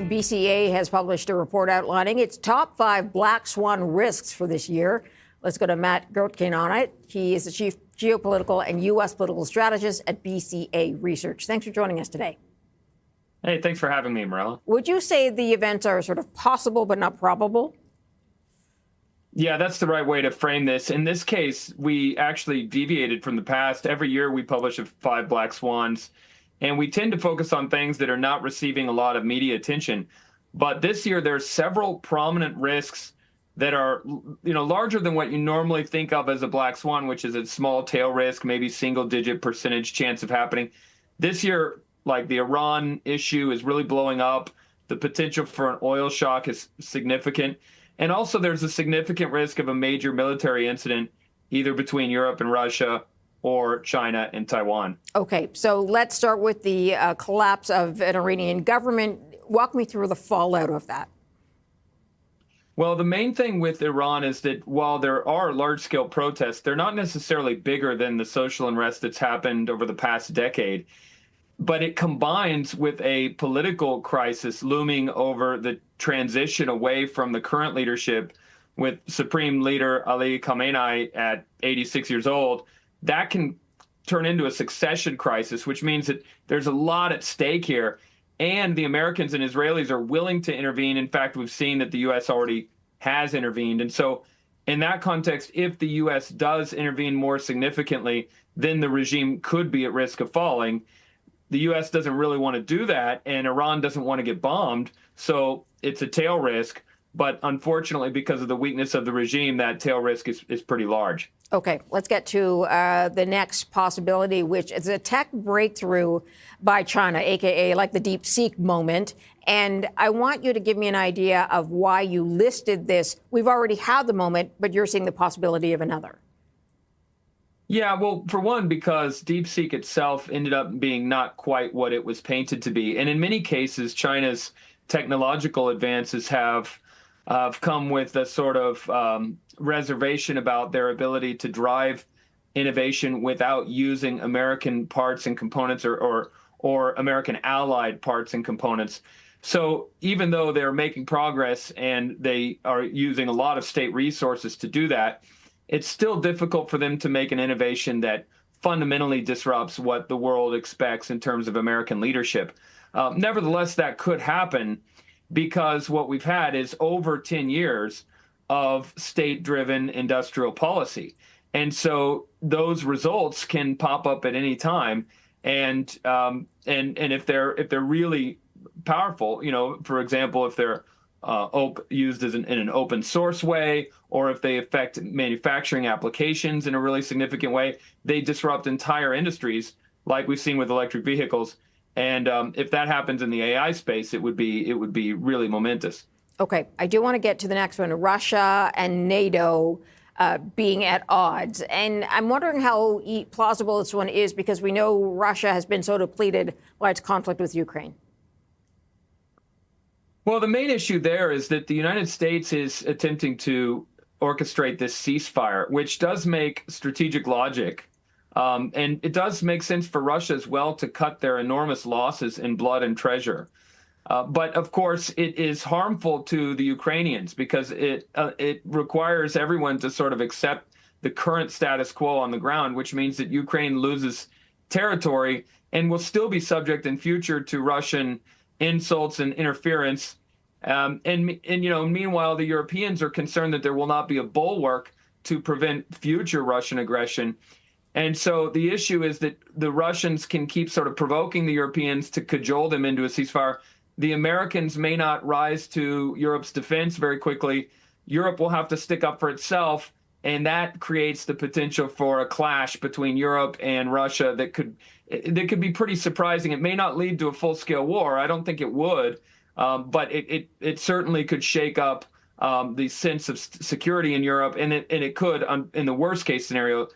BCA has published a report outlining its top 5 black swan risks for this year. Let's go to Matt Gertken on it. He is the chief geopolitical and U.S. political strategist at BCA Research. Thanks for joining us today. Hey, thanks for having me, Marilla. Would you say the events are sort of possible but not probable? Yeah, that's the right way to frame this. In this case, we actually deviated from the past. Every year we publish 5 black swans, and we tend to focus on things that are not receiving a lot of media attention. But this year there's several prominent risks that are, larger than what you normally think of as a black swan, which is a small tail risk, maybe single-digit percentage chance of happening. This year, like the Iran issue is really blowing up. The potential for an oil shock is significant. And also there's a significant risk of a major military incident, either between Europe and Russia or China and Taiwan. Okay, so let's start with the collapse of an Iranian government. Walk me through the fallout of that. Well, the main thing with Iran is that while there are large-scale protests, they're not necessarily bigger than the social unrest that's happened over the past decade. But it combines with a political crisis looming over the transition away from the current leadership with Supreme Leader Ali Khamenei at 86 years old. That can turn into a succession crisis, which means that there's a lot at stake here. And the Americans and Israelis are willing to intervene. In fact, we've seen that the U.S. already has intervened. And so in that context, if the U.S. does intervene more significantly, then the regime could be at risk of falling. The U.S. doesn't really want to do that, and Iran doesn't want to get bombed, so it's a tail risk. But unfortunately, because of the weakness of the regime, that tail risk is pretty large. Okay, let's get to the next possibility, which is a tech breakthrough by China, a.k.a. like the DeepSeek moment. And I want you to give me an idea of why you listed this. We've already had the moment, but you're seeing the possibility of another. Yeah, well, for one, because DeepSeek itself ended up being not quite what it was painted to be. And in many cases, China's technological advances have come with a sort of reservation about their ability to drive innovation without using American parts and components or American allied parts and components. So even though they're making progress and they are using a lot of state resources to do that, it's still difficult for them to make an innovation that fundamentally disrupts what the world expects in terms of American leadership. Nevertheless, that could happen because what we've had is over 10 years of state-driven industrial policy. And so those results can pop up at any time. And if they're really powerful, for example, if they're used in an open source way, or if they affect manufacturing applications in a really significant way, they disrupt entire industries, like we've seen with electric vehicles. And if that happens in the AI space, it would be really momentous. Okay, I do want to get to the next one: Russia and NATO being at odds, and I'm wondering how plausible this one is, because we know Russia has been so depleted by its conflict with Ukraine. Well, the main issue there is that the United States is attempting to orchestrate this ceasefire, which does make strategic logic. And it does make sense for Russia as well to cut their enormous losses in blood and treasure. But of course, it is harmful to the Ukrainians because it requires everyone to sort of accept the current status quo on the ground, which means that Ukraine loses territory and will still be subject in future to Russian insults and interference. Meanwhile, the Europeans are concerned that there will not be a bulwark to prevent future Russian aggression. And so the issue is that the Russians can keep sort of provoking the Europeans to cajole them into a ceasefire. The Americans may not rise to Europe's defense very quickly. Europe will have to stick up for itself, and that creates the potential for a clash between Europe and Russia that could be pretty surprising. It may not lead to a full-scale war. I don't think it would, but it certainly could shake up the sense of security in Europe, and it could, in the worst-case scenario,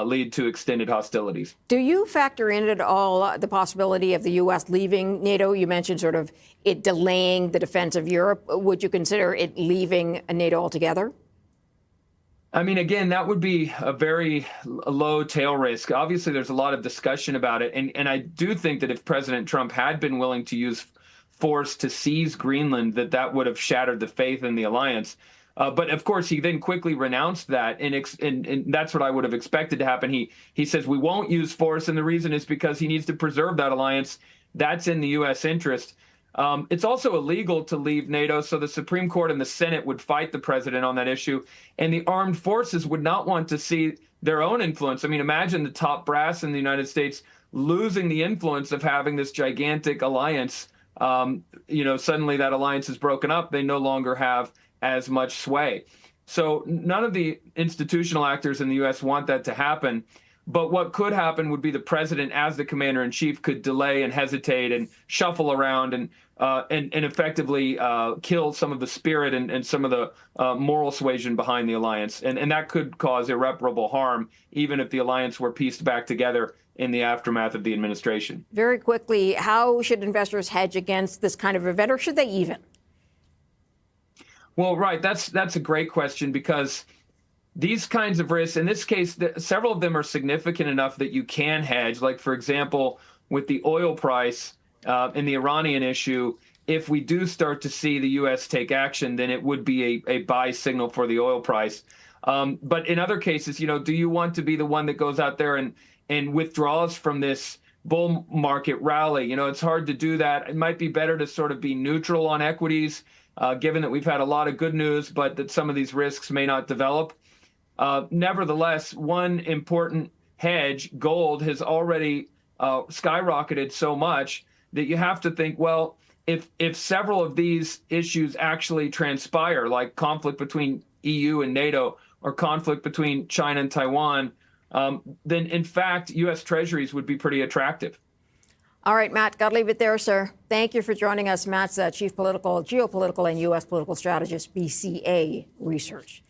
lead to extended hostilities. Do you factor in at all the possibility of the U.S. leaving NATO? You mentioned sort of it delaying the defense of Europe. Would you consider it leaving NATO altogether? I mean, again, that would be a very low tail risk. Obviously, there's a lot of discussion about it. And I do think that if President Trump had been willing to use force to seize Greenland, that would have shattered the faith in the alliance. But of course, he then quickly renounced that, and that's what I would have expected to happen. He says we won't use force, and the reason is because he needs to preserve that alliance. That's in the U.S. interest. It's also illegal to leave NATO, so the Supreme Court and the Senate would fight the president on that issue, and the armed forces would not want to see their own influence. I mean, imagine the top brass in the United States losing the influence of having this gigantic alliance. Suddenly that alliance is broken up. They no longer have as much sway. So none of the institutional actors in the U.S. want that to happen. But what could happen would be the president, as the commander in chief, could delay and hesitate and shuffle around and effectively kill some of the spirit and some of the moral suasion behind the alliance. And that could cause irreparable harm, even if the alliance were pieced back together in the aftermath of the administration. Very quickly, how should investors hedge against this kind of event, or should they even? Well, right. That's a great question, because these kinds of risks, in this case, several of them are significant enough that you can hedge. Like, for example, with the oil price and the Iranian issue, if we do start to see the U.S. take action, then it would be a buy signal for the oil price. But in other cases, do you want to be the one that goes out there and withdraws from this bull market rally? It's hard to do that. It might be better to sort of be neutral on equities, given that we've had a lot of good news, but that some of these risks may not develop. Nevertheless, one important hedge, gold, has already skyrocketed so much that you have to think, well, if several of these issues actually transpire, like conflict between EU and NATO or conflict between China and Taiwan, then in fact, U.S. Treasuries would be pretty attractive. All right, Matt, got to leave it there, sir. Thank you for joining us. Matt's Chief Geopolitical and U.S. Political Strategist, BCA Research.